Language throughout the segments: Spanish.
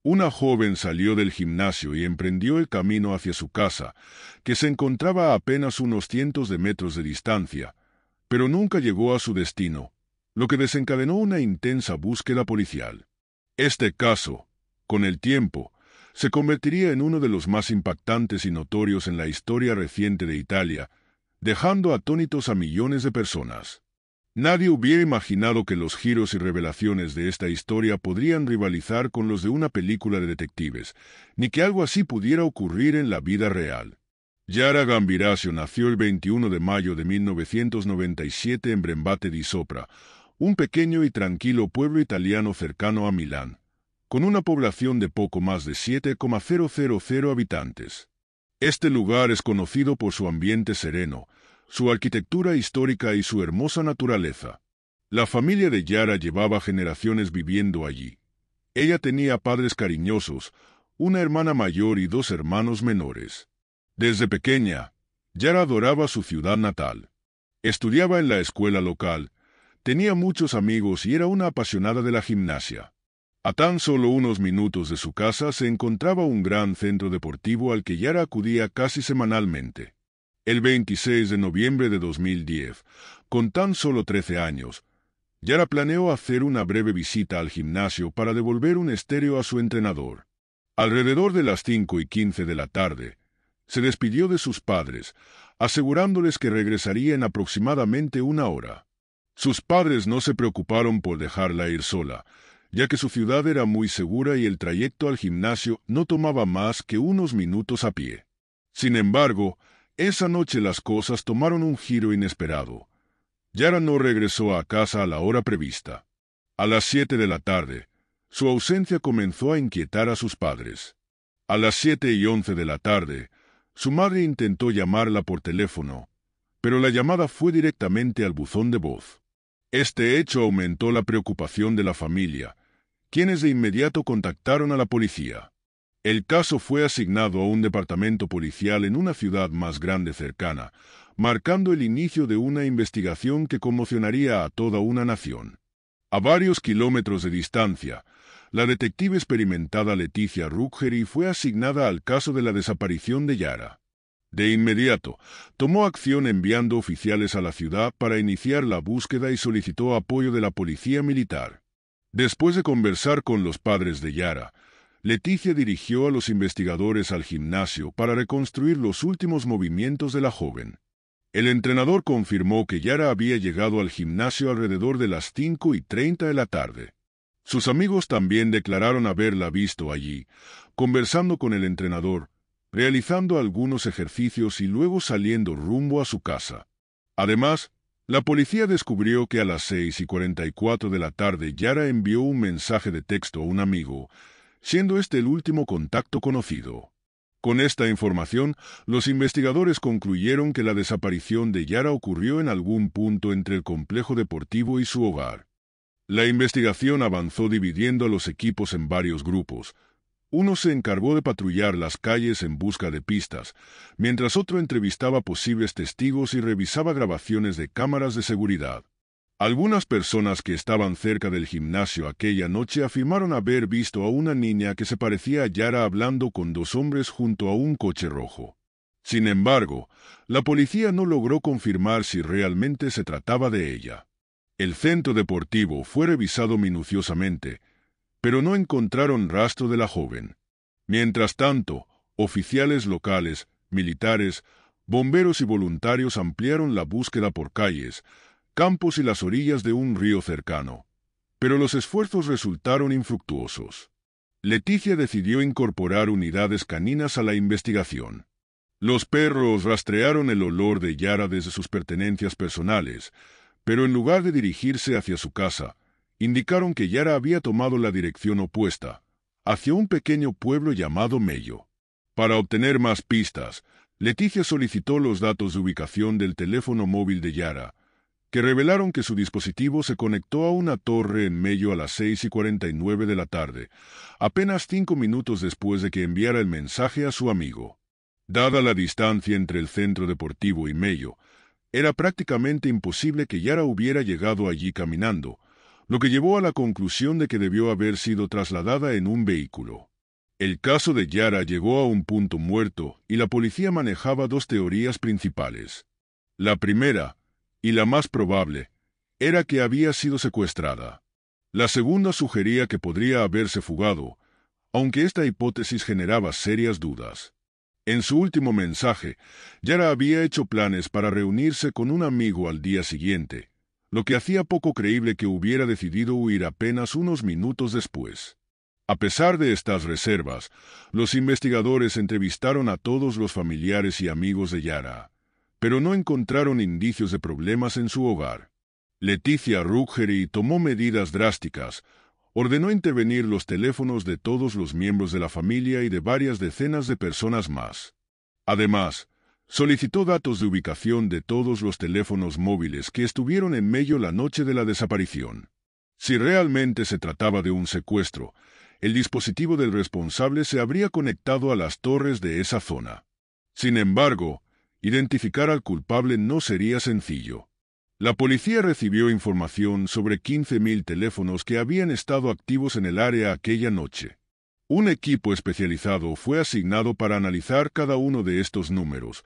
Una joven salió del gimnasio y emprendió el camino hacia su casa, que se encontraba a apenas unos cientos de metros de distancia, pero nunca llegó a su destino, lo que desencadenó una intensa búsqueda policial. Este caso, con el tiempo, se convertiría en uno de los más impactantes y notorios en la historia reciente de Italia, dejando atónitos a millones de personas. Nadie hubiera imaginado que los giros y revelaciones de esta historia podrían rivalizar con los de una película de detectives, ni que algo así pudiera ocurrir en la vida real. Yara Gambirasio nació el 21 de mayo de 1997 en Brembate di Sopra, un pequeño y tranquilo pueblo italiano cercano a Milán, con una población de poco más de 7,000 habitantes. Este lugar es conocido por su ambiente sereno, su arquitectura histórica y su hermosa naturaleza. La familia de Yara llevaba generaciones viviendo allí. Ella tenía padres cariñosos, una hermana mayor y dos hermanos menores. Desde pequeña, Yara adoraba su ciudad natal. Estudiaba en la escuela local, tenía muchos amigos y era una apasionada de la gimnasia. A tan solo unos minutos de su casa se encontraba un gran centro deportivo al que Yara acudía casi semanalmente. El 26 de noviembre de 2010, con tan solo 13 años, Yara planeó hacer una breve visita al gimnasio para devolver un estéreo a su entrenador. Alrededor de las 5:15 de la tarde, se despidió de sus padres, asegurándoles que regresaría en aproximadamente una hora. Sus padres no se preocuparon por dejarla ir sola, ya que su ciudad era muy segura y el trayecto al gimnasio no tomaba más que unos minutos a pie. Sin embargo, esa noche las cosas tomaron un giro inesperado. Yara no regresó a casa a la hora prevista. A las 7 de la tarde, su ausencia comenzó a inquietar a sus padres. A las 7:11 de la tarde, su madre intentó llamarla por teléfono, pero la llamada fue directamente al buzón de voz. Este hecho aumentó la preocupación de la familia, quienes de inmediato contactaron a la policía. El caso fue asignado a un departamento policial en una ciudad más grande cercana, marcando el inicio de una investigación que conmocionaría a toda una nación. A varios kilómetros de distancia, la detective experimentada Letizia Ruggeri fue asignada al caso de la desaparición de Yara. De inmediato, tomó acción enviando oficiales a la ciudad para iniciar la búsqueda y solicitó apoyo de la policía militar. Después de conversar con los padres de Yara, Letizia dirigió a los investigadores al gimnasio para reconstruir los últimos movimientos de la joven. El entrenador confirmó que Yara había llegado al gimnasio alrededor de las 5:30 de la tarde. Sus amigos también declararon haberla visto allí, conversando con el entrenador, realizando algunos ejercicios y luego saliendo rumbo a su casa. Además, la policía descubrió que a las 6:44 de la tarde Yara envió un mensaje de texto a un amigo, siendo este el último contacto conocido. Con esta información, los investigadores concluyeron que la desaparición de Yara ocurrió en algún punto entre el complejo deportivo y su hogar. La investigación avanzó dividiendo a los equipos en varios grupos. Uno se encargó de patrullar las calles en busca de pistas, mientras otro entrevistaba posibles testigos y revisaba grabaciones de cámaras de seguridad. Algunas personas que estaban cerca del gimnasio aquella noche afirmaron haber visto a una niña que se parecía a Yara hablando con dos hombres junto a un coche rojo. Sin embargo, la policía no logró confirmar si realmente se trataba de ella. El centro deportivo fue revisado minuciosamente, pero no encontraron rastro de la joven. Mientras tanto, oficiales locales, militares, bomberos y voluntarios ampliaron la búsqueda por calles, campos y las orillas de un río cercano, pero los esfuerzos resultaron infructuosos. Letizia decidió incorporar unidades caninas a la investigación. Los perros rastrearon el olor de Yara desde sus pertenencias personales, pero en lugar de dirigirse hacia su casa, indicaron que Yara había tomado la dirección opuesta, hacia un pequeño pueblo llamado Mello. Para obtener más pistas, Letizia solicitó los datos de ubicación del teléfono móvil de Yara, que revelaron que su dispositivo se conectó a una torre en Mello a las 6:49 de la tarde, apenas 5 minutos después de que enviara el mensaje a su amigo. Dada la distancia entre el centro deportivo y Mello, era prácticamente imposible que Yara hubiera llegado allí caminando, lo que llevó a la conclusión de que debió haber sido trasladada en un vehículo. El caso de Yara llegó a un punto muerto y la policía manejaba dos teorías principales. La primera, y la más probable, era que había sido secuestrada. La segunda sugería que podría haberse fugado, aunque esta hipótesis generaba serias dudas. En su último mensaje, Yara había hecho planes para reunirse con un amigo al día siguiente, lo que hacía poco creíble que hubiera decidido huir apenas unos minutos después. A pesar de estas reservas, los investigadores entrevistaron a todos los familiares y amigos de Yara, pero no encontraron indicios de problemas en su hogar. Leticia Ruggieri tomó medidas drásticas. Ordenó intervenir los teléfonos de todos los miembros de la familia y de varias decenas de personas más. Además, solicitó datos de ubicación de todos los teléfonos móviles que estuvieron en medio la noche de la desaparición. Si realmente se trataba de un secuestro, el dispositivo del responsable se habría conectado a las torres de esa zona. Sin embargo, identificar al culpable no sería sencillo. La policía recibió información sobre 15.000 teléfonos que habían estado activos en el área aquella noche. Un equipo especializado fue asignado para analizar cada uno de estos números,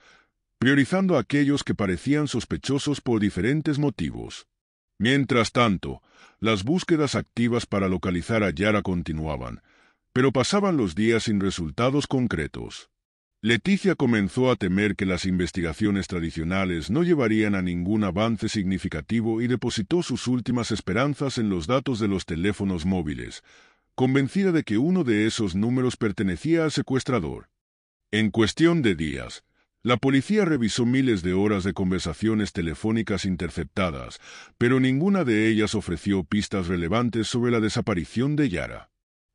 priorizando aquellos que parecían sospechosos por diferentes motivos. Mientras tanto, las búsquedas activas para localizar a Yara continuaban, pero pasaban los días sin resultados concretos. Leticia comenzó a temer que las investigaciones tradicionales no llevarían a ningún avance significativo y depositó sus últimas esperanzas en los datos de los teléfonos móviles, convencida de que uno de esos números pertenecía al secuestrador. En cuestión de días, la policía revisó miles de horas de conversaciones telefónicas interceptadas, pero ninguna de ellas ofreció pistas relevantes sobre la desaparición de Yara.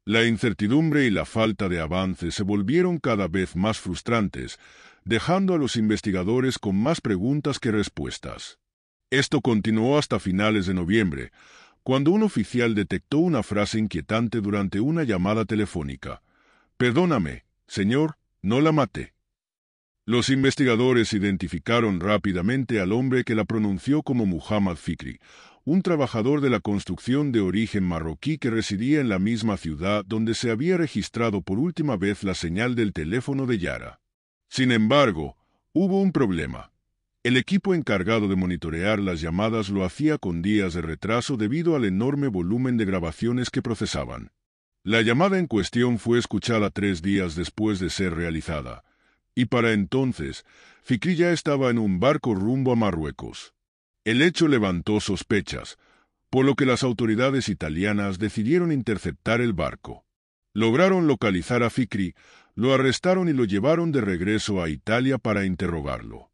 La incertidumbre y la falta de avance se volvieron cada vez más frustrantes, dejando a los investigadores con más preguntas que respuestas. Esto continuó hasta finales de noviembre, cuando un oficial detectó una frase inquietante durante una llamada telefónica. «Perdóname, señor, no la maté». Los investigadores identificaron rápidamente al hombre que la pronunció como Muhammad Fikri, un trabajador de la construcción de origen marroquí que residía en la misma ciudad donde se había registrado por última vez la señal del teléfono de Yara. Sin embargo, hubo un problema. El equipo encargado de monitorear las llamadas lo hacía con días de retraso debido al enorme volumen de grabaciones que procesaban. La llamada en cuestión fue escuchada 3 días después de ser realizada, y para entonces, Fikri ya estaba en un barco rumbo a Marruecos. El hecho levantó sospechas, por lo que las autoridades italianas decidieron interceptar el barco. Lograron localizar a Fikri, lo arrestaron y lo llevaron de regreso a Italia para interrogarlo.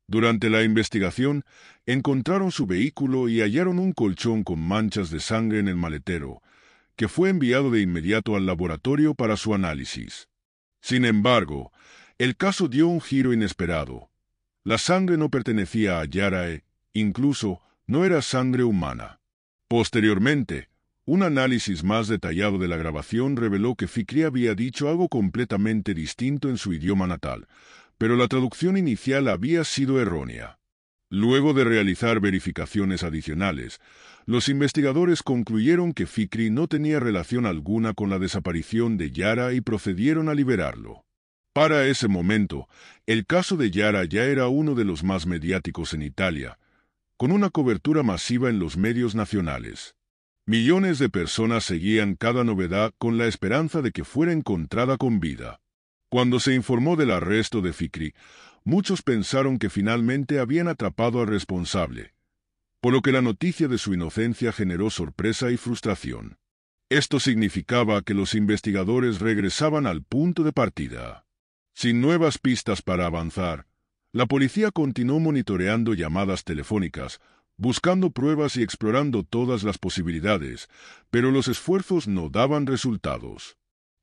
Durante la investigación, encontraron su vehículo y hallaron un colchón con manchas de sangre en el maletero, que fue enviado de inmediato al laboratorio para su análisis. Sin embargo, el caso dio un giro inesperado. La sangre no pertenecía a Yara, incluso no era sangre humana. Posteriormente, un análisis más detallado de la grabación reveló que Fikri había dicho algo completamente distinto en su idioma natal, pero la traducción inicial había sido errónea. Luego de realizar verificaciones adicionales, los investigadores concluyeron que Fikri no tenía relación alguna con la desaparición de Yara y procedieron a liberarlo. Para ese momento, el caso de Yara ya era uno de los más mediáticos en Italia, con una cobertura masiva en los medios nacionales. Millones de personas seguían cada novedad con la esperanza de que fuera encontrada con vida. Cuando se informó del arresto de Fikri, muchos pensaron que finalmente habían atrapado al responsable, por lo que la noticia de su inocencia generó sorpresa y frustración. Esto significaba que los investigadores regresaban al punto de partida. Sin nuevas pistas para avanzar, la policía continuó monitoreando llamadas telefónicas, buscando pruebas y explorando todas las posibilidades, pero los esfuerzos no daban resultados.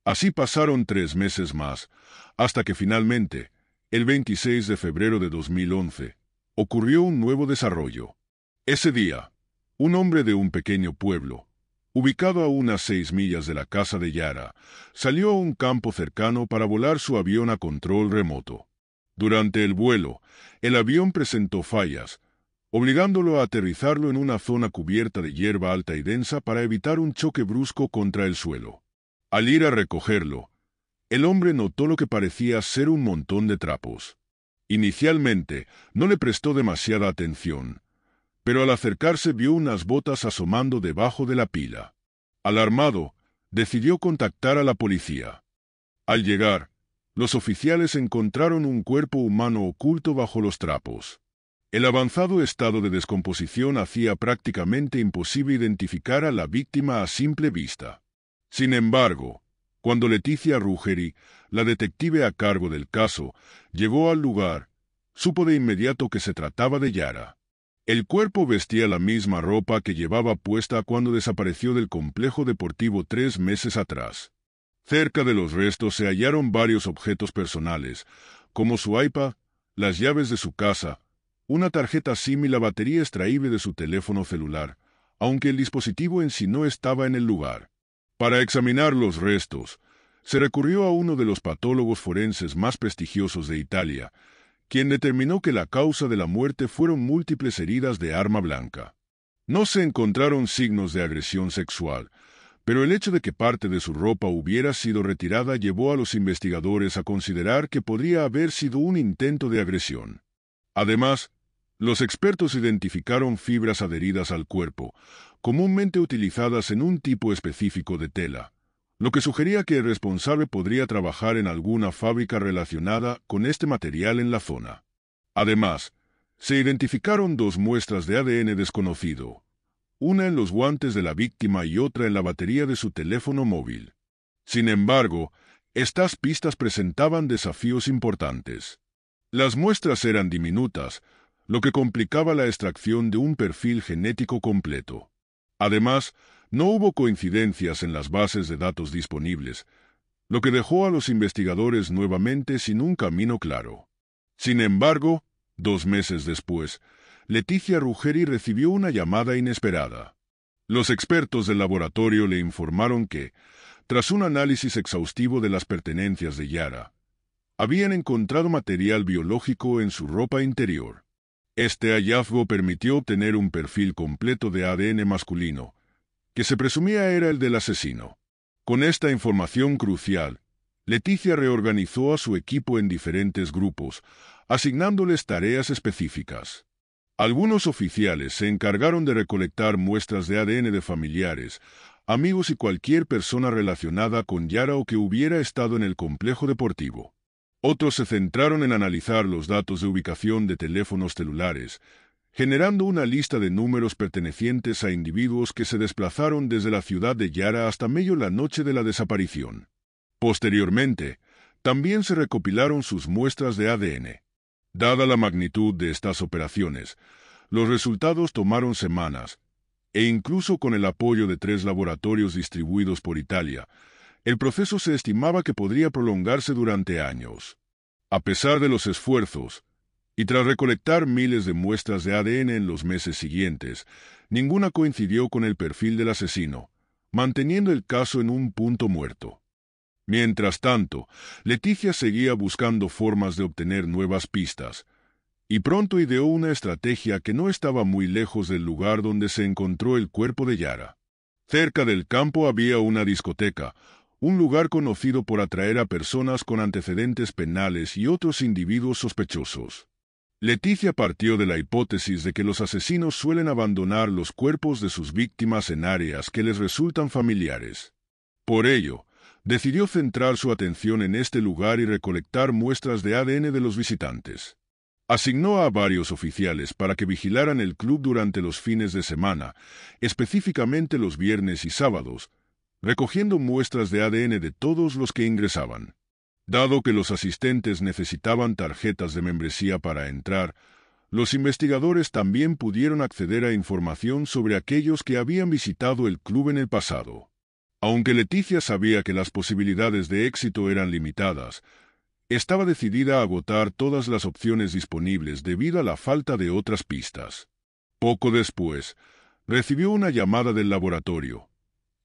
Así pasaron 3 meses más, hasta que finalmente, el 26 de febrero de 2011, ocurrió un nuevo desarrollo. Ese día, un hombre de un pequeño pueblo, ubicado a unas 6 millas de la casa de Yara, salió a un campo cercano para volar su avión a control remoto. Durante el vuelo, el avión presentó fallas, obligándolo a aterrizarlo en una zona cubierta de hierba alta y densa para evitar un choque brusco contra el suelo. Al ir a recogerlo, El hombre notó lo que parecía ser un montón de trapos. Inicialmente, no le prestó demasiada atención, pero al acercarse vio unas botas asomando debajo de la pila. Alarmado, decidió contactar a la policía. Al llegar, los oficiales encontraron un cuerpo humano oculto bajo los trapos. El avanzado estado de descomposición hacía prácticamente imposible identificar a la víctima a simple vista. Sin embargo, cuando Leticia Ruggeri, la detective a cargo del caso, llegó al lugar, supo de inmediato que se trataba de Yara. El cuerpo vestía la misma ropa que llevaba puesta cuando desapareció del complejo deportivo 3 meses atrás. Cerca de los restos se hallaron varios objetos personales, como su iPad, las llaves de su casa, una tarjeta SIM y la batería extraíble de su teléfono celular, aunque el dispositivo en sí no estaba en el lugar. Para examinar los restos, se recurrió a uno de los patólogos forenses más prestigiosos de Italia, quien determinó que la causa de la muerte fueron múltiples heridas de arma blanca. No se encontraron signos de agresión sexual, pero el hecho de que parte de su ropa hubiera sido retirada llevó a los investigadores a considerar que podría haber sido un intento de agresión. Además, los expertos identificaron fibras adheridas al cuerpo, comúnmente utilizadas en un tipo específico de tela, lo que sugería que el responsable podría trabajar en alguna fábrica relacionada con este material en la zona. Además, se identificaron 2 muestras de ADN desconocido, una en los guantes de la víctima y otra en la batería de su teléfono móvil. Sin embargo, estas pistas presentaban desafíos importantes. Las muestras eran diminutas, lo que complicaba la extracción de un perfil genético completo. Además, no hubo coincidencias en las bases de datos disponibles, lo que dejó a los investigadores nuevamente sin un camino claro. Sin embargo, 2 meses después, Leticia Ruggeri recibió una llamada inesperada. Los expertos del laboratorio le informaron que, tras un análisis exhaustivo de las pertenencias de Yara, habían encontrado material biológico en su ropa interior. Este hallazgo permitió obtener un perfil completo de ADN masculino, que se presumía era el del asesino. Con esta información crucial, Leticia reorganizó a su equipo en diferentes grupos, asignándoles tareas específicas. Algunos oficiales se encargaron de recolectar muestras de ADN de familiares, amigos y cualquier persona relacionada con Yara o que hubiera estado en el complejo deportivo. Otros se centraron en analizar los datos de ubicación de teléfonos celulares, generando una lista de números pertenecientes a individuos que se desplazaron desde la ciudad de Yara hasta medio la noche de la desaparición. Posteriormente, también se recopilaron sus muestras de ADN. Dada la magnitud de estas operaciones, los resultados tomaron semanas, e incluso con el apoyo de 3 laboratorios distribuidos por Italia, el proceso se estimaba que podría prolongarse durante años. A pesar de los esfuerzos, y tras recolectar miles de muestras de ADN en los meses siguientes, ninguna coincidió con el perfil del asesino, manteniendo el caso en un punto muerto. Mientras tanto, Leticia seguía buscando formas de obtener nuevas pistas, y pronto ideó una estrategia que no estaba muy lejos del lugar donde se encontró el cuerpo de Yara. Cerca del campo había una discoteca, un lugar conocido por atraer a personas con antecedentes penales y otros individuos sospechosos. Leticia partió de la hipótesis de que los asesinos suelen abandonar los cuerpos de sus víctimas en áreas que les resultan familiares. Por ello, decidió centrar su atención en este lugar y recolectar muestras de ADN de los visitantes. Asignó a varios oficiales para que vigilaran el club durante los fines de semana, específicamente los viernes y sábados, recogiendo muestras de ADN de todos los que ingresaban. Dado que los asistentes necesitaban tarjetas de membresía para entrar, los investigadores también pudieron acceder a información sobre aquellos que habían visitado el club en el pasado. Aunque Leticia sabía que las posibilidades de éxito eran limitadas, estaba decidida a agotar todas las opciones disponibles debido a la falta de otras pistas. Poco después, recibió una llamada del laboratorio.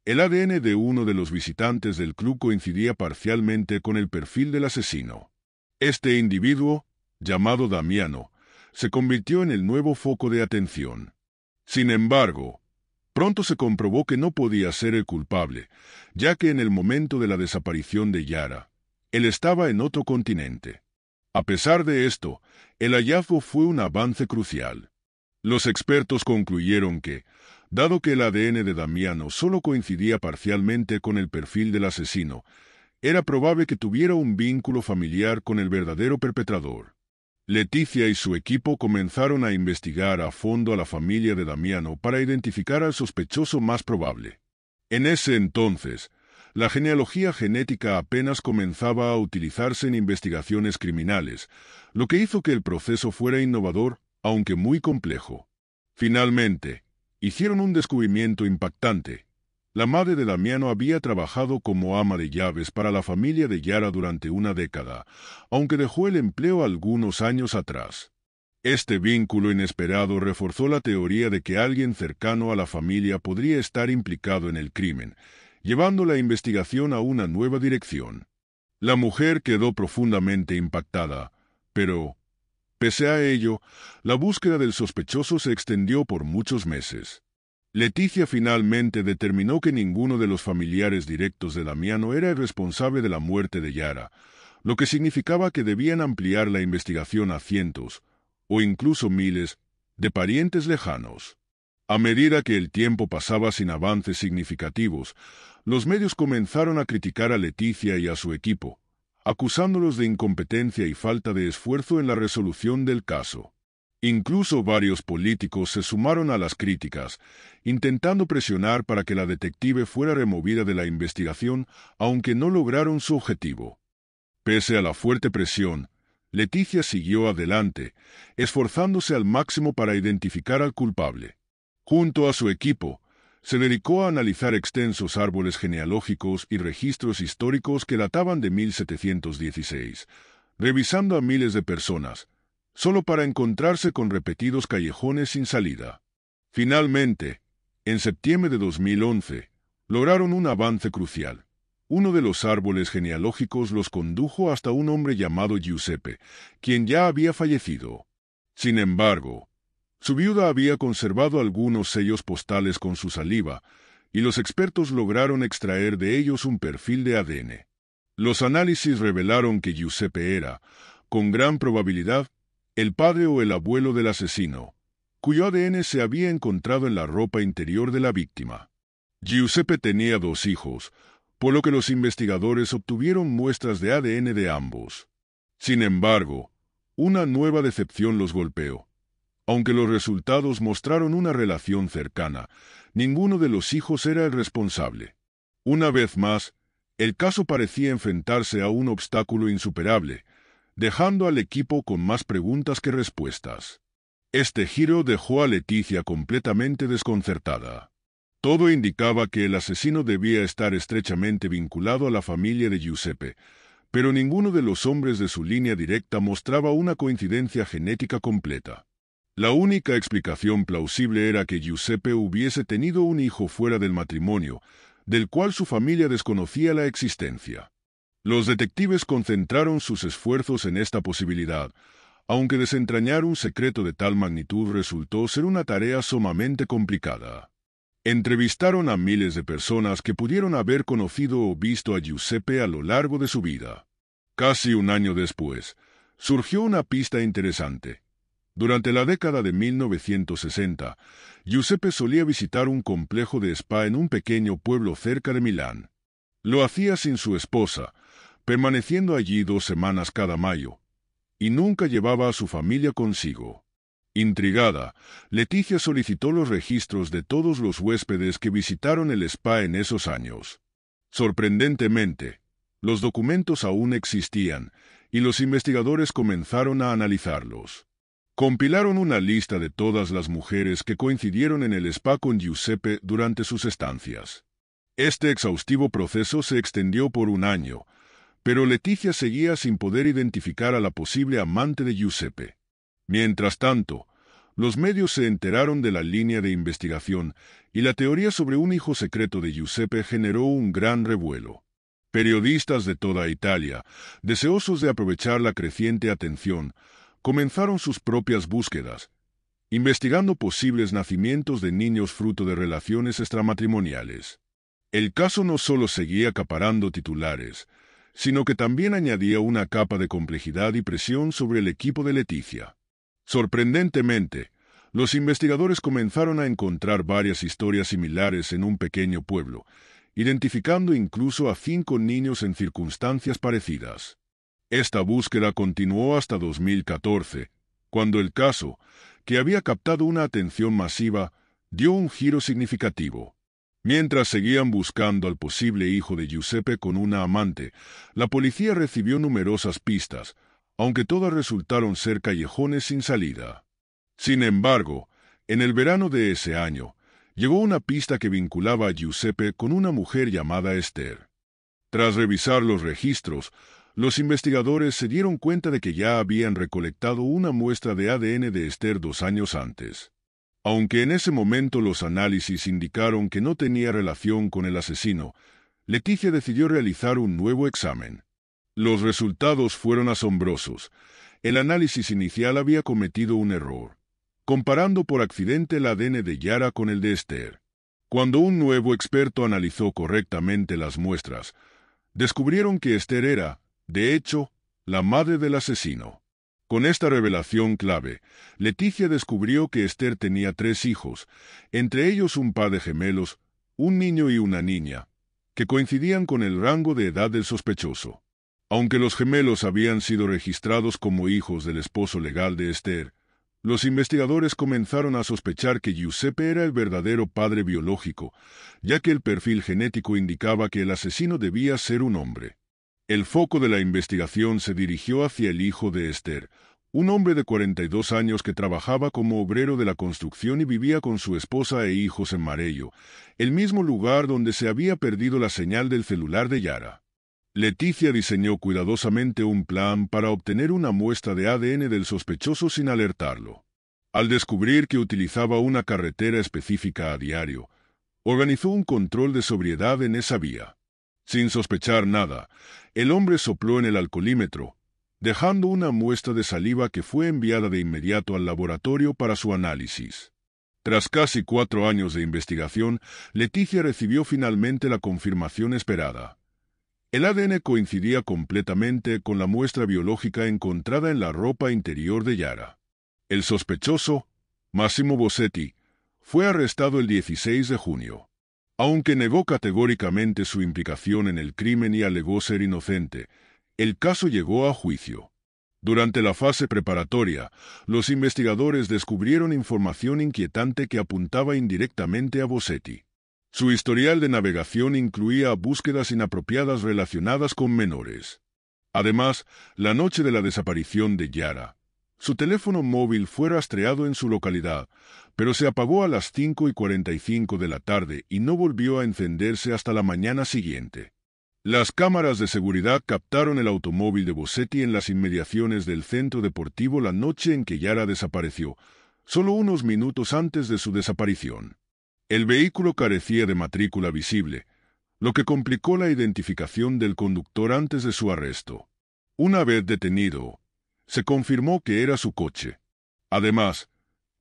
El ADN de uno de los visitantes del club coincidía parcialmente con el perfil del asesino. Este individuo, llamado Damiano, se convirtió en el nuevo foco de atención. Sin embargo, pronto se comprobó que no podía ser el culpable, ya que en el momento de la desaparición de Yara, Él estaba en otro continente. A pesar de esto, el hallazgo fue un avance crucial. Los expertos concluyeron que, dado que el ADN de Damiano solo coincidía parcialmente con el perfil del asesino, era probable que tuviera un vínculo familiar con el verdadero perpetrador. Leticia y su equipo comenzaron a investigar a fondo a la familia de Damiano para identificar al sospechoso más probable. En ese entonces, la genealogía genética apenas comenzaba a utilizarse en investigaciones criminales, lo que hizo que el proceso fuera innovador, aunque muy complejo. Finalmente, hicieron un descubrimiento impactante. La madre de Damiano había trabajado como ama de llaves para la familia de Yara durante una década, aunque dejó el empleo algunos años atrás. Este vínculo inesperado reforzó la teoría de que alguien cercano a la familia podría estar implicado en el crimen, llevando la investigación a una nueva dirección. La mujer quedó profundamente impactada, pero, pese a ello, la búsqueda del sospechoso se extendió por muchos meses. Leticia finalmente determinó que ninguno de los familiares directos de Damiano era el responsable de la muerte de Yara, lo que significaba que debían ampliar la investigación a cientos, o incluso miles, de parientes lejanos. A medida que el tiempo pasaba sin avances significativos, los medios comenzaron a criticar a Leticia y a su equipo, acusándolos de incompetencia y falta de esfuerzo en la resolución del caso. Incluso varios políticos se sumaron a las críticas, intentando presionar para que la detective fuera removida de la investigación, aunque no lograron su objetivo. Pese a la fuerte presión, Leticia siguió adelante, esforzándose al máximo para identificar al culpable. Junto a su equipo, se dedicó a analizar extensos árboles genealógicos y registros históricos que databan de 1716, revisando a miles de personas, solo para encontrarse con repetidos callejones sin salida. Finalmente, en septiembre de 2011, lograron un avance crucial. Uno de los árboles genealógicos los condujo hasta un hombre llamado Giuseppe, quien ya había fallecido. Sin embargo, su viuda había conservado algunos sellos postales con su saliva, y los expertos lograron extraer de ellos un perfil de ADN. Los análisis revelaron que Giuseppe era, con gran probabilidad, el padre o el abuelo del asesino, cuyo ADN se había encontrado en la ropa interior de la víctima. Giuseppe tenía 2 hijos, por lo que los investigadores obtuvieron muestras de ADN de ambos. Sin embargo, una nueva decepción los golpeó. Aunque los resultados mostraron una relación cercana, ninguno de los hijos era el responsable. Una vez más, el caso parecía enfrentarse a un obstáculo insuperable, dejando al equipo con más preguntas que respuestas. Este giro dejó a Leticia completamente desconcertada. Todo indicaba que el asesino debía estar estrechamente vinculado a la familia de Giuseppe, pero ninguno de los hombres de su línea directa mostraba una coincidencia genética completa. La única explicación plausible era que Giuseppe hubiese tenido un hijo fuera del matrimonio, del cual su familia desconocía la existencia. Los detectives concentraron sus esfuerzos en esta posibilidad, aunque desentrañar un secreto de tal magnitud resultó ser una tarea sumamente complicada. Entrevistaron a miles de personas que pudieron haber conocido o visto a Giuseppe a lo largo de su vida. Casi un año después, surgió una pista interesante. Durante la década de 1960, Giuseppe solía visitar un complejo de spa en un pequeño pueblo cerca de Milán. Lo hacía sin su esposa, permaneciendo allí 2 semanas cada mayo, y nunca llevaba a su familia consigo. Intrigada, Leticia solicitó los registros de todos los huéspedes que visitaron el spa en esos años. Sorprendentemente, los documentos aún existían, y los investigadores comenzaron a analizarlos. Compilaron una lista de todas las mujeres que coincidieron en el spa con Giuseppe durante sus estancias. Este exhaustivo proceso se extendió por un año, pero Leticia seguía sin poder identificar a la posible amante de Giuseppe. Mientras tanto, los medios se enteraron de la línea de investigación y la teoría sobre un hijo secreto de Giuseppe generó un gran revuelo. Periodistas de toda Italia, deseosos de aprovechar la creciente atención, comenzaron sus propias búsquedas, investigando posibles nacimientos de niños fruto de relaciones extramatrimoniales. El caso no solo seguía acaparando titulares, sino que también añadía una capa de complejidad y presión sobre el equipo de Leticia. Sorprendentemente, los investigadores comenzaron a encontrar varias historias similares en un pequeño pueblo, identificando incluso a 5 niños en circunstancias parecidas. Esta búsqueda continuó hasta 2014, cuando el caso, que había captado una atención masiva, dio un giro significativo. Mientras seguían buscando al posible hijo de Giuseppe con una amante, la policía recibió numerosas pistas, aunque todas resultaron ser callejones sin salida. Sin embargo, en el verano de ese año, llegó una pista que vinculaba a Giuseppe con una mujer llamada Esther. Tras revisar los registros, los investigadores se dieron cuenta de que ya habían recolectado una muestra de ADN de Esther 2 años antes. Aunque en ese momento los análisis indicaron que no tenía relación con el asesino, Leticia decidió realizar un nuevo examen. Los resultados fueron asombrosos. El análisis inicial había cometido un error, comparando por accidente el ADN de Yara con el de Esther. Cuando un nuevo experto analizó correctamente las muestras, descubrieron que Esther era, de hecho, la madre del asesino. Con esta revelación clave, Leticia descubrió que Esther tenía 3 hijos, entre ellos un par de gemelos, un niño y una niña, que coincidían con el rango de edad del sospechoso. Aunque los gemelos habían sido registrados como hijos del esposo legal de Esther, los investigadores comenzaron a sospechar que Giuseppe era el verdadero padre biológico, ya que el perfil genético indicaba que el asesino debía ser un hombre. El foco de la investigación se dirigió hacia el hijo de Esther, un hombre de 42 años que trabajaba como obrero de la construcción y vivía con su esposa e hijos en Marello, el mismo lugar donde se había perdido la señal del celular de Yara. Leticia diseñó cuidadosamente un plan para obtener una muestra de ADN del sospechoso sin alertarlo. Al descubrir que utilizaba una carretera específica a diario, organizó un control de sobriedad en esa vía. Sin sospechar nada, el hombre sopló en el alcoholímetro, dejando una muestra de saliva que fue enviada de inmediato al laboratorio para su análisis. Tras casi 4 años de investigación, Leticia recibió finalmente la confirmación esperada. El ADN coincidía completamente con la muestra biológica encontrada en la ropa interior de Yara. El sospechoso, Massimo Bossetti, fue arrestado el 16 de junio. Aunque negó categóricamente su implicación en el crimen y alegó ser inocente, el caso llegó a juicio. Durante la fase preparatoria, los investigadores descubrieron información inquietante que apuntaba indirectamente a Bossetti. Su historial de navegación incluía búsquedas inapropiadas relacionadas con menores. Además, la noche de la desaparición de Yara, su teléfono móvil fue rastreado en su localidad, pero se apagó a las 5:45 de la tarde y no volvió a encenderse hasta la mañana siguiente. Las cámaras de seguridad captaron el automóvil de Bossetti en las inmediaciones del centro deportivo la noche en que Yara desapareció, solo unos minutos antes de su desaparición. El vehículo carecía de matrícula visible, lo que complicó la identificación del conductor antes de su arresto. Una vez detenido, se confirmó que era su coche. Además,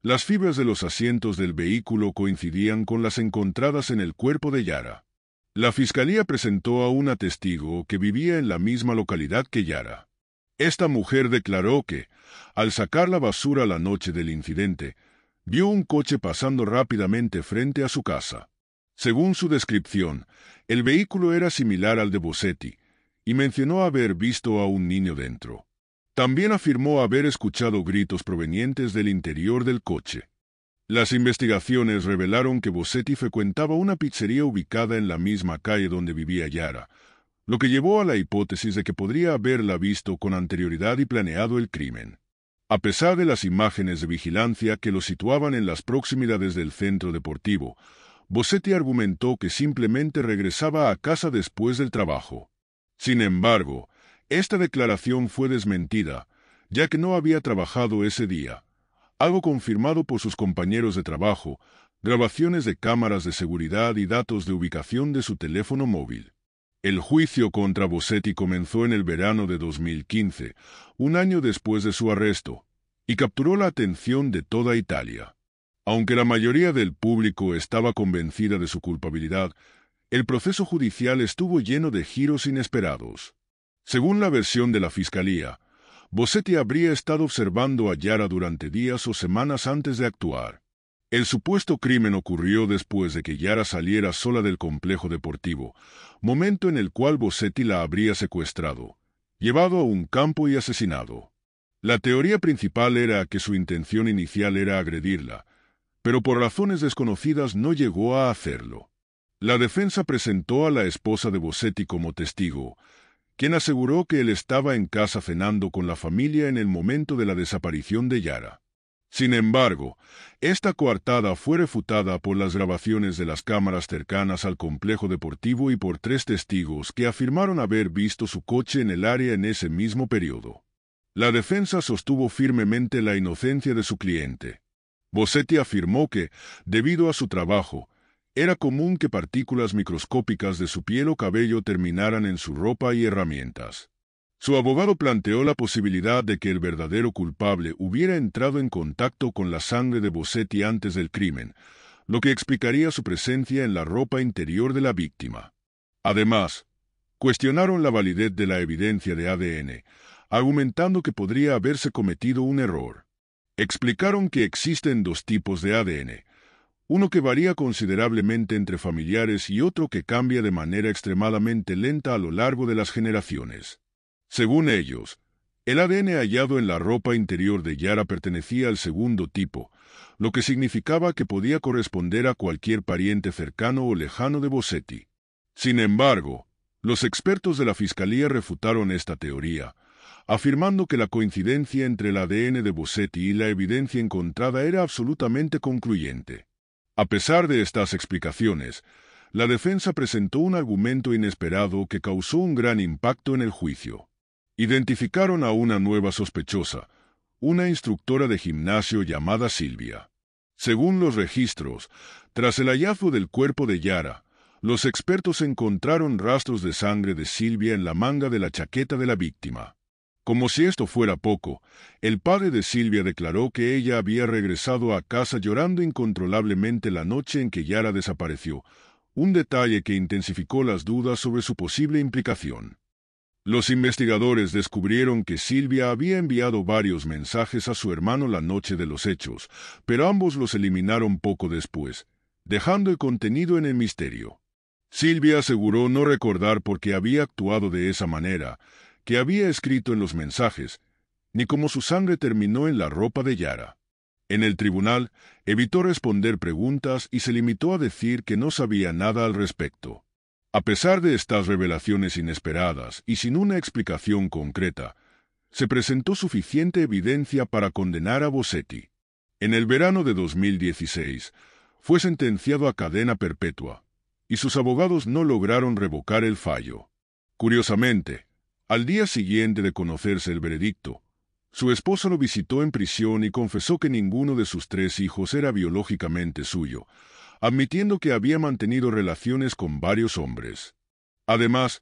las fibras de los asientos del vehículo coincidían con las encontradas en el cuerpo de Yara. La fiscalía presentó a una testigo que vivía en la misma localidad que Yara. Esta mujer declaró que, al sacar la basura la noche del incidente, vio un coche pasando rápidamente frente a su casa. Según su descripción, el vehículo era similar al de Bossetti, y mencionó haber visto a un niño dentro. También afirmó haber escuchado gritos provenientes del interior del coche. Las investigaciones revelaron que Bossetti frecuentaba una pizzería ubicada en la misma calle donde vivía Yara, lo que llevó a la hipótesis de que podría haberla visto con anterioridad y planeado el crimen. A pesar de las imágenes de vigilancia que lo situaban en las proximidades del centro deportivo, Bossetti argumentó que simplemente regresaba a casa después del trabajo. Sin embargo, esta declaración fue desmentida, ya que no había trabajado ese día, algo confirmado por sus compañeros de trabajo, grabaciones de cámaras de seguridad y datos de ubicación de su teléfono móvil. El juicio contra Bossetti comenzó en el verano de 2015, un año después de su arresto, y capturó la atención de toda Italia. Aunque la mayoría del público estaba convencida de su culpabilidad, el proceso judicial estuvo lleno de giros inesperados. Según la versión de la fiscalía, Bossetti habría estado observando a Yara durante días o semanas antes de actuar. El supuesto crimen ocurrió después de que Yara saliera sola del complejo deportivo, momento en el cual Bossetti la habría secuestrado, llevado a un campo y asesinado. La teoría principal era que su intención inicial era agredirla, pero por razones desconocidas no llegó a hacerlo. La defensa presentó a la esposa de Bossetti como testigo, quien aseguró que él estaba en casa cenando con la familia en el momento de la desaparición de Yara. Sin embargo, esta coartada fue refutada por las grabaciones de las cámaras cercanas al complejo deportivo y por 3 testigos que afirmaron haber visto su coche en el área en ese mismo periodo. La defensa sostuvo firmemente la inocencia de su cliente. Bossetti afirmó que, debido a su trabajo, era común que partículas microscópicas de su piel o cabello terminaran en su ropa y herramientas. Su abogado planteó la posibilidad de que el verdadero culpable hubiera entrado en contacto con la sangre de Bossetti antes del crimen, lo que explicaría su presencia en la ropa interior de la víctima. Además, cuestionaron la validez de la evidencia de ADN, argumentando que podría haberse cometido un error. Explicaron que existen 2 tipos de ADN, uno que varía considerablemente entre familiares y otro que cambia de manera extremadamente lenta a lo largo de las generaciones. Según ellos, el ADN hallado en la ropa interior de Yara pertenecía al segundo tipo, lo que significaba que podía corresponder a cualquier pariente cercano o lejano de Bossetti. Sin embargo, los expertos de la fiscalía refutaron esta teoría, afirmando que la coincidencia entre el ADN de Bossetti y la evidencia encontrada era absolutamente concluyente. A pesar de estas explicaciones, la defensa presentó un argumento inesperado que causó un gran impacto en el juicio. Identificaron a una nueva sospechosa, una instructora de gimnasio llamada Silvia. Según los registros, tras el hallazgo del cuerpo de Yara, los expertos encontraron rastros de sangre de Silvia en la manga de la chaqueta de la víctima. Como si esto fuera poco, el padre de Silvia declaró que ella había regresado a casa llorando incontrolablemente la noche en que Yara desapareció, un detalle que intensificó las dudas sobre su posible implicación. Los investigadores descubrieron que Silvia había enviado varios mensajes a su hermano la noche de los hechos, pero ambos los eliminaron poco después, dejando el contenido en el misterio. Silvia aseguró no recordar por qué había actuado de esa manera, que había escrito en los mensajes, ni cómo su sangre terminó en la ropa de Yara. En el tribunal, evitó responder preguntas y se limitó a decir que no sabía nada al respecto. A pesar de estas revelaciones inesperadas y sin una explicación concreta, se presentó suficiente evidencia para condenar a Bossetti. En el verano de 2016, fue sentenciado a cadena perpetua, y sus abogados no lograron revocar el fallo. Curiosamente, al día siguiente de conocerse el veredicto, su esposa lo visitó en prisión y confesó que ninguno de sus 3 hijos era biológicamente suyo, admitiendo que había mantenido relaciones con varios hombres. Además,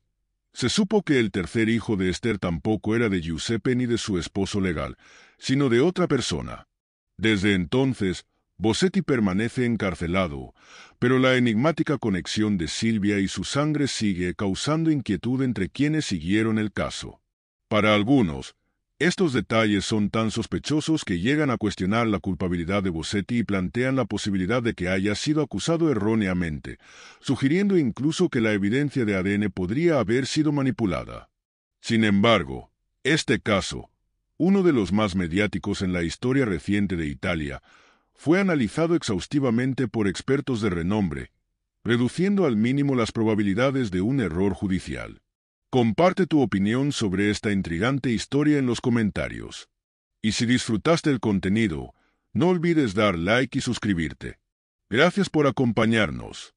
se supo que el tercer hijo de Esther tampoco era de Giuseppe ni de su esposo legal, sino de otra persona. Desde entonces, Bossetti permanece encarcelado, pero la enigmática conexión de Silvia y su sangre sigue causando inquietud entre quienes siguieron el caso. Para algunos, estos detalles son tan sospechosos que llegan a cuestionar la culpabilidad de Bossetti y plantean la posibilidad de que haya sido acusado erróneamente, sugiriendo incluso que la evidencia de ADN podría haber sido manipulada. Sin embargo, este caso, uno de los más mediáticos en la historia reciente de Italia, fue analizado exhaustivamente por expertos de renombre, reduciendo al mínimo las probabilidades de un error judicial. Comparte tu opinión sobre esta intrigante historia en los comentarios. Y si disfrutaste el contenido, no olvides dar like y suscribirte. Gracias por acompañarnos.